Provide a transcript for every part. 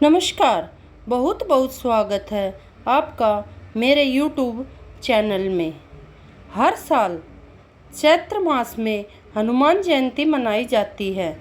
नमस्कार। बहुत बहुत स्वागत है आपका मेरे YouTube चैनल में। हर साल चैत्र मास में हनुमान जयंती मनाई जाती है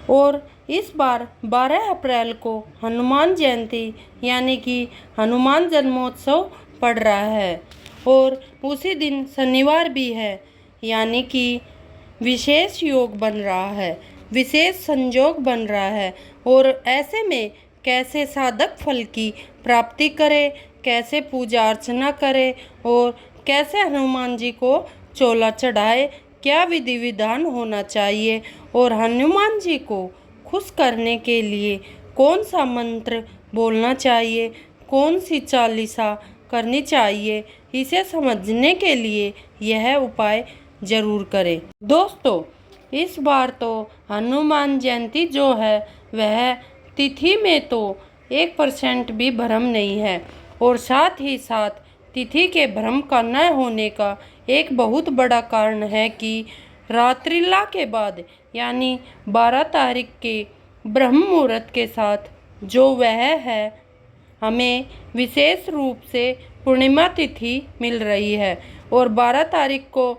और इस बार 12 अप्रैल को हनुमान जयंती यानी कि हनुमान जन्मोत्सव पड़ रहा है और उसी दिन शनिवार भी है, यानी कि विशेष योग बन रहा है, विशेष संयोग बन रहा है। और ऐसे में कैसे साधक फल की प्राप्ति करे, कैसे पूजा अर्चना करे और कैसे हनुमान जी को चोला चढ़ाए, क्या विधि विधान होना चाहिए और हनुमान जी को खुश करने के लिए कौन सा मंत्र बोलना चाहिए, कौन सी चालीसा करनी चाहिए, इसे समझने के लिए यह उपाय जरूर करें। दोस्तों, इस बार तो हनुमान जयंती जो है वह तिथि में तो 1% भी भ्रम नहीं है और साथ ही साथ तिथि के भ्रम का न होने का एक बहुत बड़ा कारण है कि रात्रिला के बाद यानी 12 तारीख के ब्रह्म मुहूर्त के साथ जो वह है, हमें विशेष रूप से पूर्णिमा तिथि मिल रही है और 12 तारीख को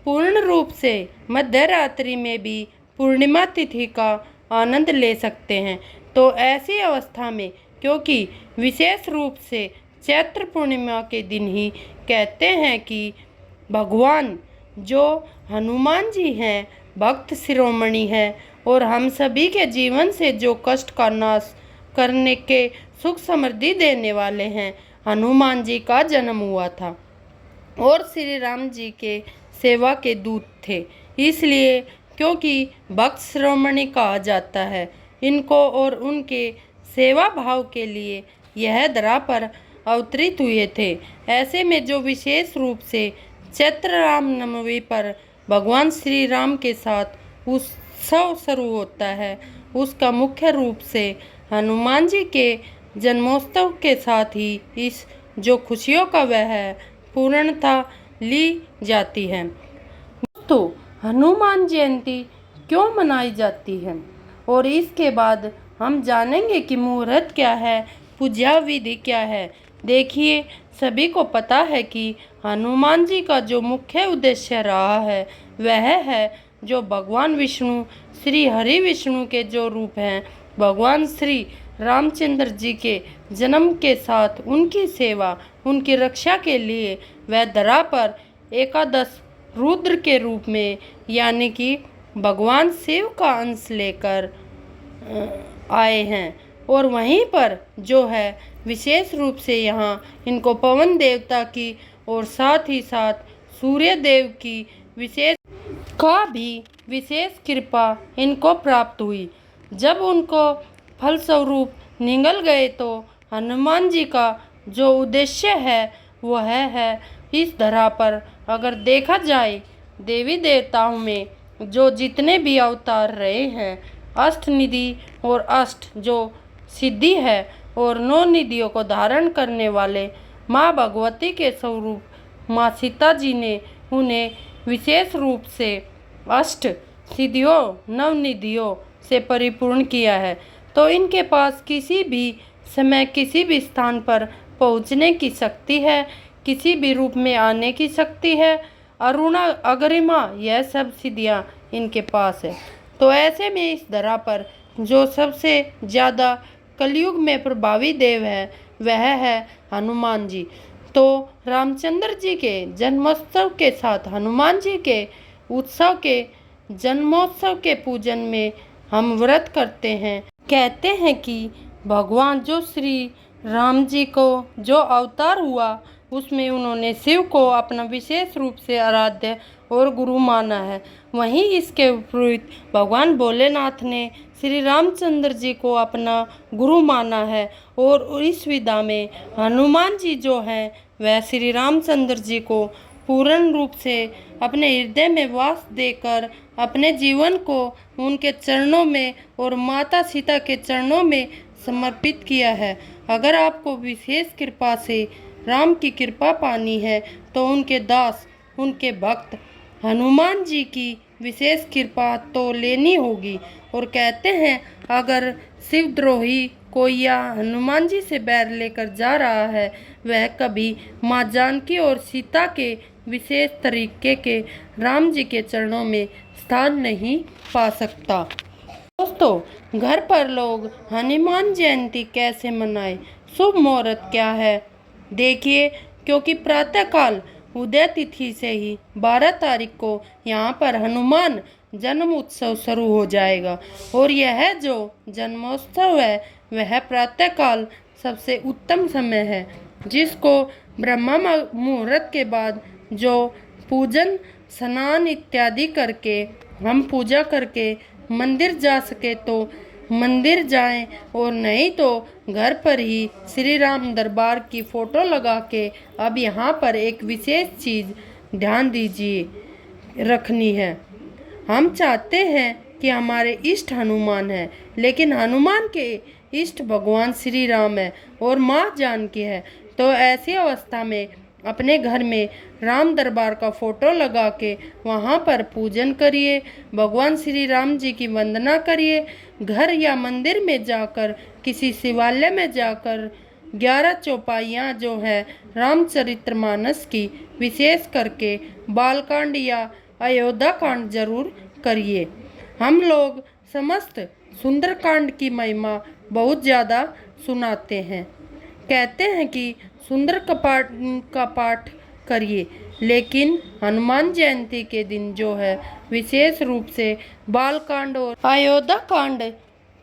पूर्ण रूप से मध्य रात्रि में भी पूर्णिमा तिथि का आनंद ले सकते हैं। तो ऐसी अवस्था में, क्योंकि विशेष रूप से चैत्र पूर्णिमा के दिन ही कहते हैं कि भगवान जो हनुमान जी हैं भक्त शिरोमणि हैं और हम सभी के जीवन से जो कष्ट का नाश करने के सुख समृद्धि देने वाले हैं, हनुमान जी का जन्म हुआ था और श्री राम जी के सेवा के दूत थे। इसलिए क्योंकि भक्त शिरोमणि कहा जाता है इनको और उनके सेवा भाव के लिए यह धरा पर अवतरित हुए थे। ऐसे में जो विशेष रूप से चैत्र रामनवमी पर भगवान श्री राम के साथ उत्सव शुरू होता है, उसका मुख्य रूप से हनुमान जी के जन्मोत्सव के साथ ही इस जो खुशियों का वह है पूर्णता ली जाती है। दोस्तों, हनुमान जयंती क्यों मनाई जाती है और इसके बाद हम जानेंगे कि मुहूर्त क्या है, पूजा विधि क्या है। देखिए, सभी को पता है कि हनुमान जी का जो मुख्य उद्देश्य रहा है वह है जो भगवान विष्णु श्री हरि विष्णु के जो रूप हैं, भगवान श्री रामचंद्र जी के जन्म के साथ उनकी सेवा, उनकी रक्षा के लिए वह धरा पर एकादश रुद्र के रूप में यानी कि भगवान शिव का अंश लेकर आए हैं। और वहीं पर जो है विशेष रूप से यहाँ इनको पवन देवता की और साथ ही साथ सूर्य देव की विशेष कृपा इनको प्राप्त हुई। जब उनको फलस्वरूप निगल गए तो हनुमान जी का जो उद्देश्य है वह है इस धरा पर अगर देखा जाए देवी देवताओं में जो जितने भी अवतार रहे हैं, अष्ट निधि और अष्ट जो सिद्धि है और 9 निधियों को धारण करने वाले माँ भगवती के स्वरूप माँ सीता जी ने उन्हें विशेष रूप से अष्ट सिद्धियों 9 निधियों से परिपूर्ण किया है। तो इनके पास किसी भी समय किसी भी स्थान पर पहुँचने की शक्ति है, किसी भी रूप में आने की शक्ति है, अरुणा अगरिमा, यह सब सिद्धियाँ इनके पास है। तो ऐसे में इस धरा पर जो सबसे ज़्यादा कलयुग में प्रभावी देव है वह है हनुमान जी। तो रामचंद्र जी के जन्मोत्सव के साथ हनुमान जी के उत्सव के जन्मोत्सव के पूजन में हम व्रत करते हैं। कहते हैं कि भगवान जो श्री राम जी को जो अवतार हुआ उसमें उन्होंने शिव को अपना विशेष रूप से आराध्य और गुरु माना है। वहीं इसके विपरीत भगवान भोलेनाथ ने श्री रामचंद्र जी को अपना गुरु माना है और इस विधा में हनुमान जी जो हैं वह श्री रामचंद्र जी को पूर्ण रूप से अपने हृदय में वास देकर अपने जीवन को उनके चरणों में और माता सीता के चरणों में समर्पित किया है। अगर आपको विशेष कृपा से राम की कृपा पानी है तो उनके दास, उनके भक्त हनुमान जी की विशेष कृपा तो लेनी होगी। और कहते हैं अगर शिवद्रोही कोई या हनुमान जी से बैर लेकर जा रहा है, वह कभी माँ जानकी और सीता के विशेष तरीके के राम जी के चरणों में स्थान नहीं पा सकता। दोस्तों, घर पर लोग हनुमान जयंती कैसे मनाएं? शुभ मुहूर्त क्या है? देखिए, क्योंकि प्रातःकाल उदय तिथि से ही 12 तारीख को यहाँ पर हनुमान जन्म उत्सव शुरू हो जाएगा। और यह जो जन्मोत्सव है वह प्रातःकाल सबसे उत्तम समय है, जिसको ब्रह्म मुहूर्त के बाद जो पूजन स्नान इत्यादि करके हम पूजा करके मंदिर जा सके तो मंदिर जाएं, और नहीं तो घर पर ही श्री राम दरबार की फ़ोटो लगा के। अब यहाँ पर एक विशेष चीज़ ध्यान दीजिए रखनी है। हम चाहते हैं कि हमारे इष्ट हनुमान है, लेकिन हनुमान के इष्ट भगवान श्री राम है और माँ जानकी है। तो ऐसी अवस्था में अपने घर में राम दरबार का फ़ोटो लगा के वहाँ पर पूजन करिए, भगवान श्री राम जी की वंदना करिए। घर या मंदिर में जाकर, किसी शिवालय में जाकर 11 चौपाइयाँ जो है रामचरितमानस की, विशेष करके बालकांड या अयोध्या कांड जरूर करिए। हम लोग समस्त सुंदरकांड की महिमा बहुत ज़्यादा सुनाते हैं। कहते हैं कि सुंदर कपाट का पाठ करिए, लेकिन हनुमान जयंती के दिन जो है विशेष रूप से बालकांड और अयोध्या कांड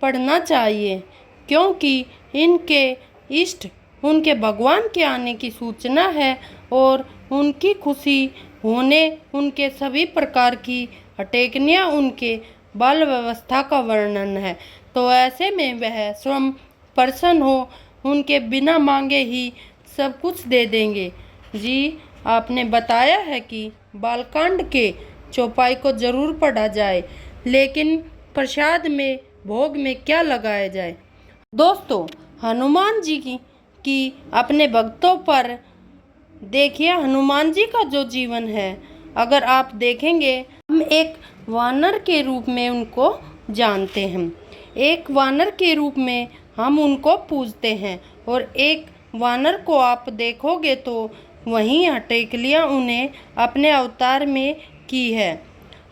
पढ़ना चाहिए, क्योंकि इनके इष्ट उनके भगवान के आने की सूचना है और उनकी खुशी होने उनके सभी प्रकार की अटेकनियाँ उनके बाल व्यवस्था का वर्णन है। तो ऐसे में वह स्वयं प्रसन्न हो, उनके बिना मांगे ही सब कुछ दे देंगे। जी, आपने बताया है कि बालकांड के चौपाई को जरूर पढ़ा जाए, लेकिन प्रसाद में भोग में क्या लगाया जाए? दोस्तों, हनुमान जी की अपने भक्तों पर देखिए, हनुमान जी का जो जीवन है, अगर आप देखेंगे, हम एक वानर के रूप में उनको जानते हैं। एक वानर के रूप में हम उनको पूजते हैं, और एक वानर को आप देखोगे तो वहीं हटेकलियाँ उन्हें अपने अवतार में की है।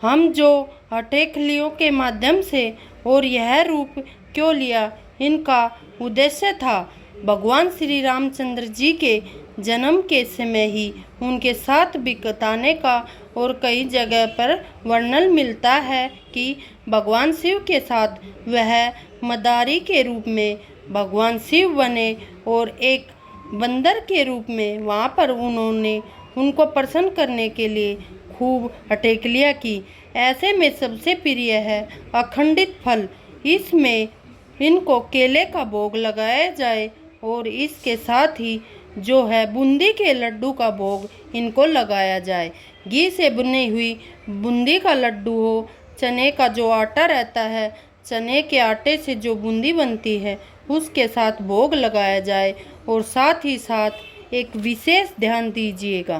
हम जो हटेकलियों के माध्यम से और यह रूप क्यों लिया, इनका उद्देश्य था भगवान श्री रामचंद्र जी के जन्म के समय ही उनके साथ बिताने का। और कई जगह पर वर्णन मिलता है कि भगवान शिव के साथ वह मदारी के रूप में भगवान शिव बने, और एक बंदर के रूप में वहाँ पर उन्होंने उनको प्रसन्न करने के लिए खूब अटेकलियाँ की। ऐसे में सबसे प्रिय है अखंडित फल, इसमें इनको केले का भोग लगाया जाए, और इसके साथ ही जो है बूंदी के लड्डू का भोग इनको लगाया जाए। घी से बुनी हुई बूंदी का लड्डू हो, चने का जो आटा रहता है, चने के आटे से जो बूंदी बनती है, उसके साथ भोग लगाया जाए। और साथ ही साथ एक विशेष ध्यान दीजिएगा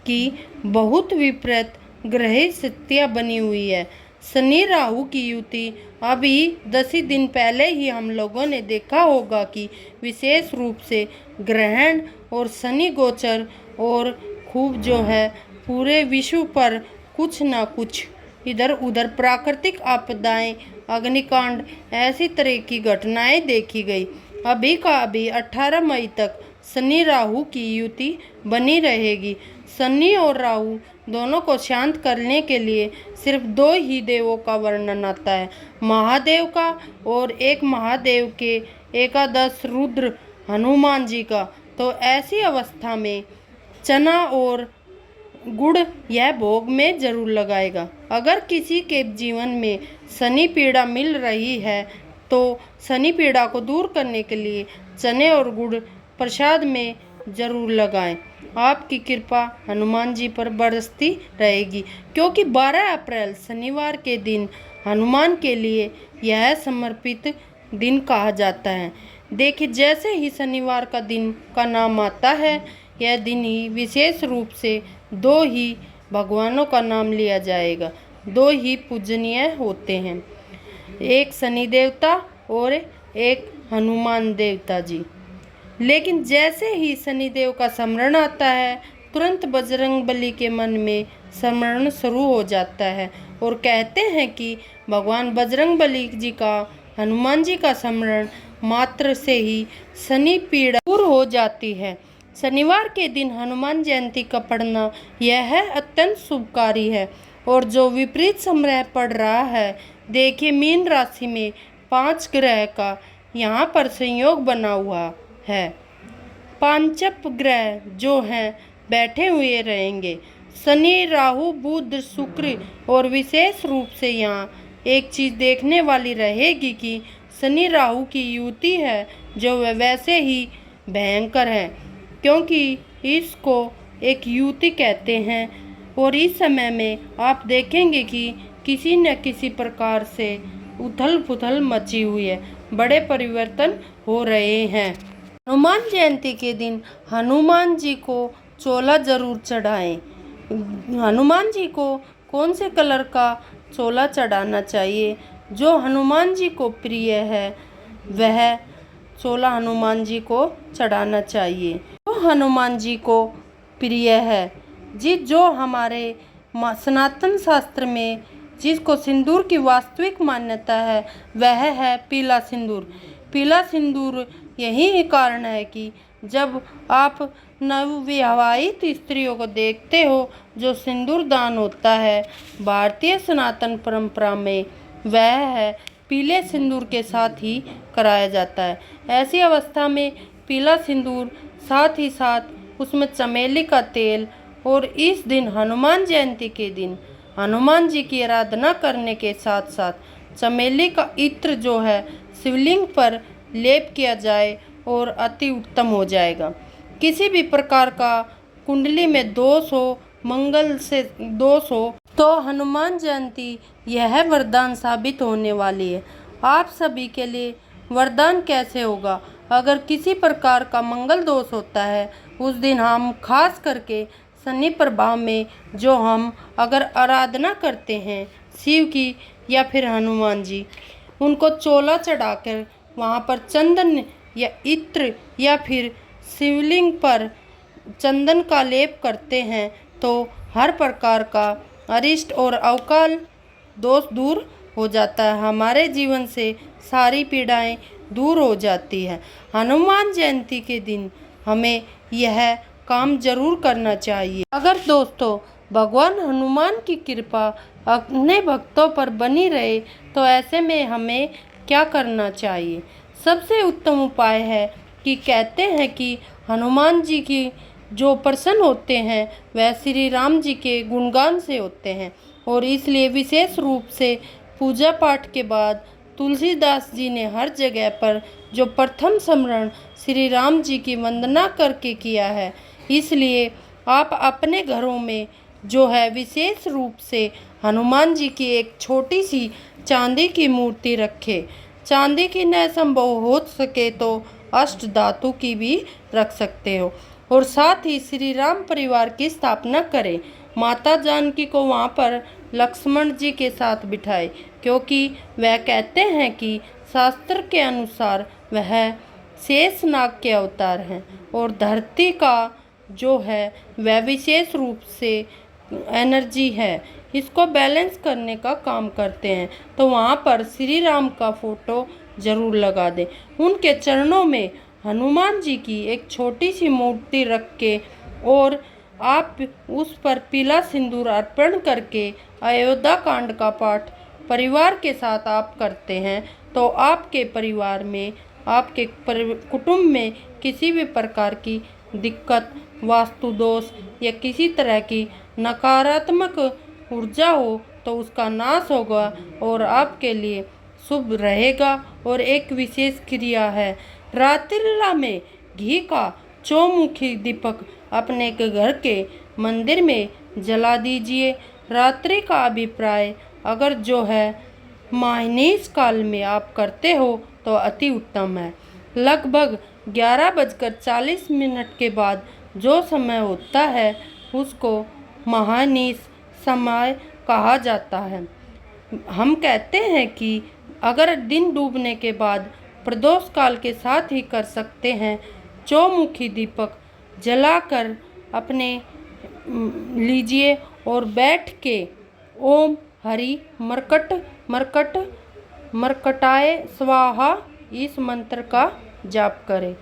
कि बहुत विपरीत ग्रह स्थितियाँ बनी हुई है। शनि राहु की युति अभी 10 ही दिन पहले ही हम लोगों ने देखा होगा कि विशेष रूप से ग्रहण और शनि गोचर, और खूब जो है पूरे विश्व पर कुछ ना कुछ इधर उधर प्राकृतिक आपदाएं, अग्निकांड, ऐसी तरह की घटनाएं देखी गई। अभी का अभी 18 मई तक शनि राहु की युति बनी रहेगी। शनि और राहु दोनों को शांत करने के लिए सिर्फ 2 ही देवों का वर्णन आता है, महादेव का और एक महादेव के एकादश रुद्र हनुमान जी का। तो ऐसी अवस्था में चना और गुड़ यह भोग में जरूर लगाएगा। अगर किसी के जीवन में शनि पीड़ा मिल रही है तो शनि पीड़ा को दूर करने के लिए चने और गुड़ प्रसाद में जरूर लगाएं। आपकी कृपा हनुमान जी पर बरसती रहेगी, क्योंकि 12 अप्रैल शनिवार के दिन हनुमान के लिए यह समर्पित दिन कहा जाता है। देखिए, जैसे ही शनिवार का दिन का नाम आता है, यह दिन ही विशेष रूप से 2 ही भगवानों का नाम लिया जाएगा। दो ही पूजनीय होते हैं, एक शनि देवता और एक हनुमान देवता जी। लेकिन जैसे ही शनिदेव का स्मरण आता है, तुरंत बजरंग बली के मन में स्मरण शुरू हो जाता है और कहते हैं कि भगवान बजरंग बली जी का, हनुमान जी का स्मरण मात्र से ही शनि पीड़ा दूर हो जाती है। शनिवार के दिन हनुमान जयंती का पढ़ना यह अत्यंत शुभकारी है। और जो विपरीत समय पड़ रहा है, देखिए मीन राशि में 5 ग्रह का यहाँ पर संयोग बना हुआ है। पांचप ग्रह जो हैं बैठे हुए रहेंगे, शनि, राहु, बुध, शुक्र। और विशेष रूप से यहाँ एक चीज़ देखने वाली रहेगी कि शनि राहु की युति है, जो वैसे ही भयंकर है, क्योंकि इसको एक युति कहते हैं। और इस समय में आप देखेंगे कि किसी न किसी प्रकार से उथल पुथल मची हुई है, बड़े परिवर्तन हो रहे हैं। हनुमान जयंती के दिन हनुमान जी को चोला जरूर चढ़ाएं। हनुमान जी को कौन से कलर का चोला चढ़ाना चाहिए? जो हनुमान जी को प्रिय है वह चोला हनुमान जी को चढ़ाना चाहिए। जो हनुमान जी को प्रिय है जी, जो हमारे सनातन शास्त्र में जिसको सिंदूर की वास्तविक मान्यता है, वह है पीला सिंदूर। पीला सिंदूर यही कारण है कि जब आप नवविवाहित स्त्रियों को देखते हो, जो सिंदूर दान होता है भारतीय सनातन परंपरा में, वह है पीले सिंदूर के साथ ही कराया जाता है। ऐसी अवस्था में पीला सिंदूर, साथ ही साथ उसमें चमेली का तेल, और इस दिन हनुमान जयंती के दिन हनुमान जी की आराधना करने के साथ साथ चमेली का इत्र जो है शिवलिंग पर लेप किया जाए और अति उत्तम हो जाएगा। किसी भी प्रकार का कुंडली में दोष हो, मंगल से दोष हो, तो हनुमान जयंती यह वरदान साबित होने वाली है। आप सभी के लिए वरदान कैसे होगा? अगर किसी प्रकार का मंगल दोष होता है, उस दिन हम खास करके शनि प्रभाव में जो हम अगर आराधना करते हैं शिव की या फिर हनुमान जी, उनको चोला चढ़ाकर वहाँ पर चंदन या इत्र या फिर शिवलिंग पर चंदन का लेप करते हैं, तो हर प्रकार का अरिष्ट और अवकाल दोष दूर हो जाता है। हमारे जीवन से सारी पीड़ाएं दूर हो जाती है। हनुमान जयंती के दिन हमें यह काम जरूर करना चाहिए। अगर दोस्तों भगवान हनुमान की कृपा अपने भक्तों पर बनी रहे, तो ऐसे में हमें क्या करना चाहिए? सबसे उत्तम उपाय है कि कहते हैं कि हनुमान जी की जो प्रसन्न होते हैं वह श्री राम जी के गुणगान से होते हैं। और इसलिए विशेष रूप से पूजा पाठ के बाद तुलसीदास जी ने हर जगह पर जो प्रथम स्मरण श्री राम जी की वंदना करके किया है, इसलिए आप अपने घरों में जो है विशेष रूप से हनुमान जी की एक छोटी सी चांदी की मूर्ति रखें। चांदी की न संभव हो सके तो अष्ट धातु की भी रख सकते हो। और साथ ही श्री राम परिवार की स्थापना करें। माता जानकी को वहाँ पर लक्ष्मण जी के साथ बिठाए, क्योंकि वह कहते हैं कि शास्त्र के अनुसार वह शेषनाग के अवतार हैं और धरती का जो है वह विशेष रूप से एनर्जी है, इसको बैलेंस करने का काम करते हैं। तो वहाँ पर श्री राम का फोटो जरूर लगा दें। उनके चरणों में हनुमान जी की एक छोटी सी मूर्ति रख के और आप उस पर पीला सिंदूर अर्पण करके अयोध्या कांड का पाठ परिवार के साथ आप करते हैं, तो आपके परिवार में, आपके कुटुंब में किसी भी प्रकार की दिक्कत, वास्तु दोष या किसी तरह की नकारात्मक ऊर्जा हो तो उसका नाश होगा और आपके लिए शुभ रहेगा। और एक विशेष क्रिया है, रात्रिला में घी का चौमुखी दीपक अपने घर के मंदिर में जला दीजिए। रात्रि का अभिप्राय अगर जो है माहिनीस काल में आप करते हो तो अति उत्तम है। लगभग 11:40 के बाद जो समय होता है उसको महानीस समय कहा जाता है। हम कहते हैं कि अगर दिन डूबने के बाद प्रदोष काल के साथ ही कर सकते हैं, चौमुखी दीपक जलाकर अपने लीजिए और बैठ के ओम हरि मरकट मरकट मरकटाय स्वाहा इस मंत्र का जाप करें,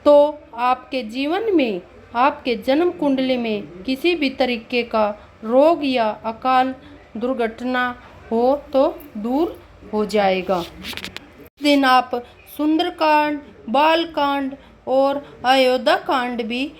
तो आपके जीवन में, आपके जन्म कुंडली में किसी भी तरीके का रोग या अकाल दुर्घटना हो तो दूर हो जाएगा। इस दिन आप सुंदरकांड, बालकांड और अयोध्या कांड भी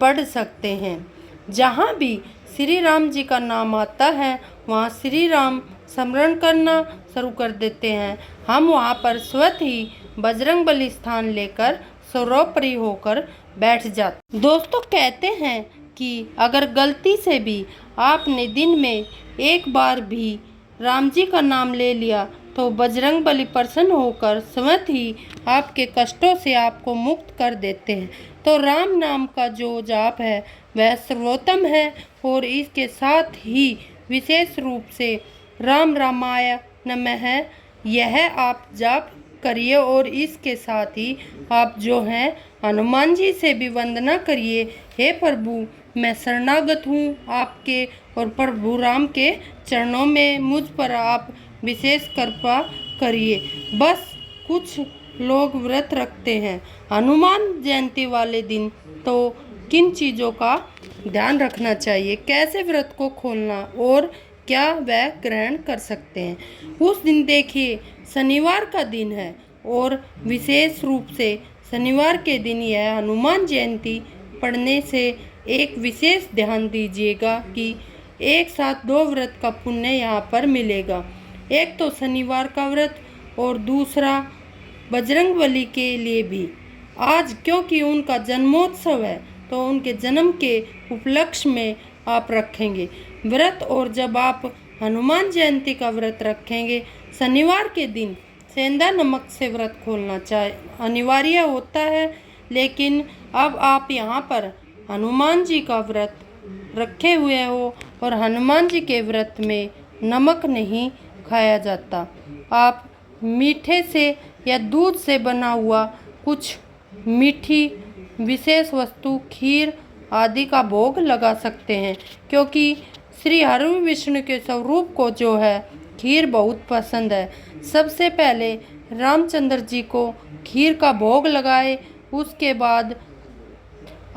पढ़ सकते हैं। जहाँ भी श्री राम जी का नाम आता है वहाँ श्री राम स्मरण करना शुरू कर देते हैं। हम वहाँ पर स्वतः ही बजरंगबली स्थान लेकर सर्वोपरि होकर बैठ जाते। दोस्तों, कहते हैं कि अगर गलती से भी आपने दिन में एक बार भी राम जी का नाम ले लिया तो बजरंगबली प्रसन्न होकर स्वतः ही आपके कष्टों से आपको मुक्त कर देते हैं। तो राम नाम का जो जाप है वह सर्वोत्तम है और इसके साथ ही विशेष रूप से राम रामाय नमः यह आप जाप करिए और इसके साथ ही आप जो हैं हनुमान जी से भी वंदना करिए। हे प्रभु, मैं शरणागत हूँ आपके और प्रभु राम के चरणों में मुझ पर आप विशेष कृपा करिए। बस कुछ लोग व्रत रखते हैं हनुमान जयंती वाले दिन, तो किन चीज़ों का ध्यान रखना चाहिए, कैसे व्रत को खोलना और क्या वह ग्रहण कर सकते हैं। उस दिन देखिए शनिवार का दिन है और विशेष रूप से शनिवार के दिन यह हनुमान जयंती पढ़ने से एक विशेष ध्यान दीजिएगा कि एक साथ दो व्रत का पुण्य यहाँ पर मिलेगा। एक तो शनिवार का व्रत और दूसरा बजरंगबली के लिए भी आज, क्योंकि उनका जन्मोत्सव है तो उनके जन्म के उपलक्ष्य में आप रखेंगे व्रत। और जब आप हनुमान जयंती का व्रत रखेंगे शनिवार के दिन सेंधा नमक से व्रत खोलना अनिवार्य होता है। लेकिन अब आप यहाँ पर हनुमान जी का व्रत रखे हुए हो और हनुमान जी के व्रत में नमक नहीं खाया जाता। आप मीठे से या दूध से बना हुआ कुछ मीठी विशेष वस्तु, खीर आदि का भोग लगा सकते हैं, क्योंकि श्री हरि विष्णु के स्वरूप को जो है खीर बहुत पसंद है। सबसे पहले रामचंद्र जी को खीर का भोग लगाए, उसके बाद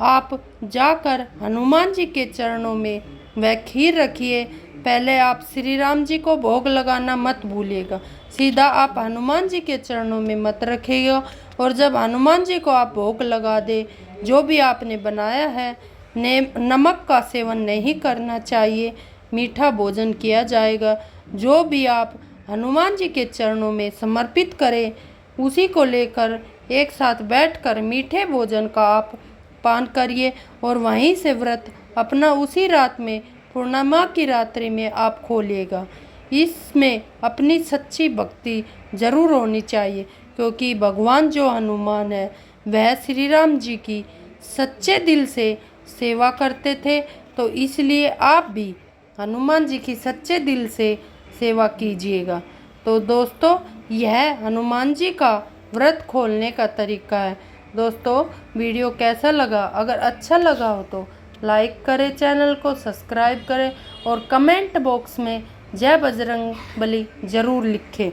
आप जाकर हनुमान जी के चरणों में वह खीर रखिए। पहले आप श्री राम जी को भोग लगाना मत भूलिएगा, सीधा आप हनुमान जी के चरणों में मत रखिएगा। और जब हनुमान जी को आप भोग लगा दे, जो भी आपने बनाया है, नमक का सेवन नहीं करना चाहिए, मीठा भोजन किया जाएगा। जो भी आप हनुमान जी के चरणों में समर्पित करें उसी को लेकर एक साथ बैठकर मीठे भोजन का आप पान करिए और वहीं से व्रत अपना उसी रात में, पूर्णिमा की रात्रि में आप खोलिएगा। इसमें अपनी सच्ची भक्ति जरूर होनी चाहिए, क्योंकि भगवान जो हनुमान है वह श्री राम जी की सच्चे दिल से सेवा करते थे। तो इसलिए आप भी हनुमान जी की सच्चे दिल से सेवा कीजिएगा। तो दोस्तों, यह हनुमान जी का व्रत खोलने का तरीका है। दोस्तों, वीडियो कैसा लगा? अगर अच्छा लगा हो तो लाइक करें, चैनल को सब्सक्राइब करें और कमेंट बॉक्स में जय बजरंगबली ज़रूर लिखें।